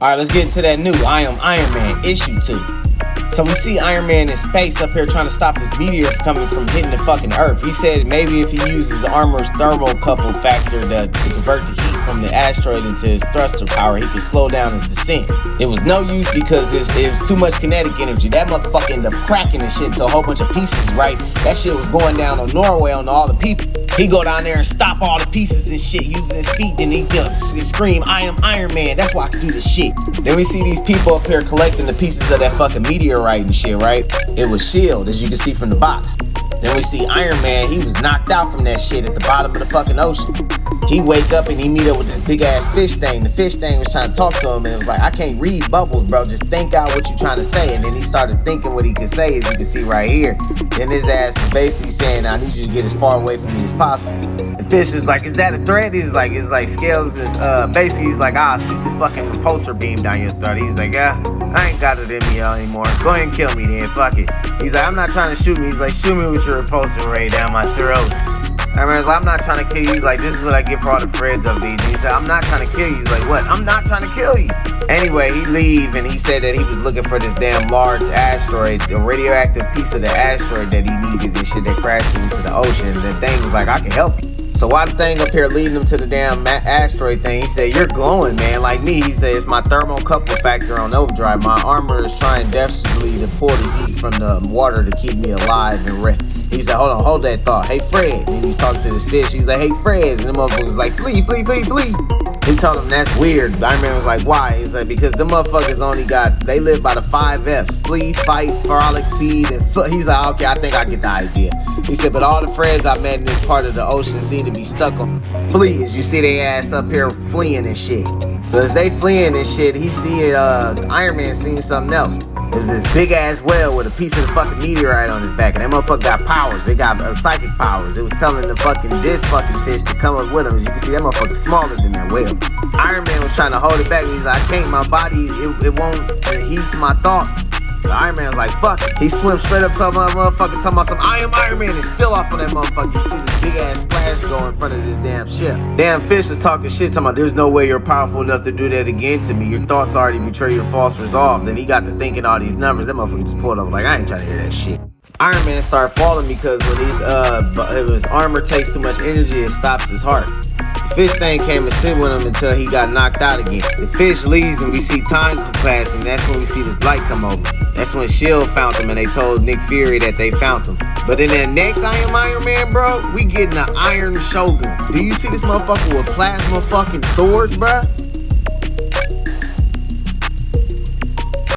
All right, let's get into that new I Am Iron Man issue 2. So we see Iron Man in space up here trying to stop this meteor coming from hitting the fucking Earth. He said maybe if he uses armor's thermocouple factor to convert the heat from the asteroid into his thruster power, he could slow down his descent. It was no use because it was too much kinetic energy. That motherfucker ended up cracking and shit to a whole bunch of pieces, right? That shit was going down on Norway on all the people. He go down there and stop all the pieces and shit using his feet. Then he scream, "I am Iron Man. That's why I can do this shit." Then we see these people up here collecting the pieces of that fucking meteorite and shit, right? It was S.H.I.E.L.D., as you can see from the box. Then we see Iron Man. He was knocked out from that shit at the bottom of the fucking ocean. He wake up and he meet up with this big ass fish thing. The fish thing was trying to talk to him and it was like, "I can't read bubbles, bro. Just think out what you trying to say." And then he started thinking what he could say, as you can see right here. Then his ass is basically saying, "I need you to get as far away from me as possible." The fish is like, "Is that a threat?" It's like Scales is basically he's like, shoot this fucking repulsor beam down your throat." He's like, "Yeah, I ain't got it in me anymore. Go ahead and kill me then, fuck it." He's like, "I'm not trying to shoot me." He's like, "Shoot me with your repulsor ray down my throat." Iron Man's like, "I'm not trying to kill you." He's like, "This is what I get for all the Freds I've eaten." He said, "I'm not trying to kill you." He's like, "What? I'm not trying to kill you." Anyway, he leave and he said that he was looking for this damn large asteroid, the radioactive piece of the asteroid that he needed, this shit that crashed into the ocean. And the thing was like, "I can help you." So while the thing up here leading him to the damn asteroid thing, he said, "You're glowing, man, like me." He said, "It's my thermocouple factor on overdrive. My armor is trying desperately to pull the heat from the water to keep me alive and He said, hold that thought. Hey, Fred." And he's talking to this fish. He's like, "Hey, Fred." And the motherfucker was like, "Flee, flee, flee, flee." He told him that's weird. Iron Man was like, "Why?" He said, "Because the motherfuckers they live by the 5 F's. Flee, fight, frolic, feed, and He's like, "Okay, I think I get the idea." He said, "But all the friends I met in this part of the ocean seem to be stuck on flee." As you see they ass up here fleeing and shit. So as they fleeing and shit, he see Iron Man seeing something else. It was this big ass whale with a piece of the fucking meteorite on his back, and that motherfucker got powers. They got psychic powers. It was telling this fucking fish to come up with him. As you can see, that motherfucker smaller than that whale. Iron Man was trying to hold it back, and he's like, "I can't. My body, it won't heed to my thoughts." So Iron Man was like, "Fuck it." He swims straight up to my motherfucker, talking about some "I am Iron Man," and still off on that motherfucker. You see this big ass splash go in front of this damn ship. Damn fish was talking shit, talking about, "There's no way you're powerful enough to do that again to me. Your thoughts already betray your false resolve." Then he got to thinking all these numbers. That motherfucker just pulled up like, "I ain't trying to hear that shit." Iron Man started falling because when his armor takes too much energy, it stops his heart. The fish thing came and sit with him until he got knocked out again. The fish leaves and we see time pass, and that's when we see this light come over. That's when S.H.I.E.L.D. found him and they told Nick Fury that they found him. But in that next I Am Iron Man, bro, we getting the Iron Shogun. Do you see this motherfucker with plasma fucking swords, bruh?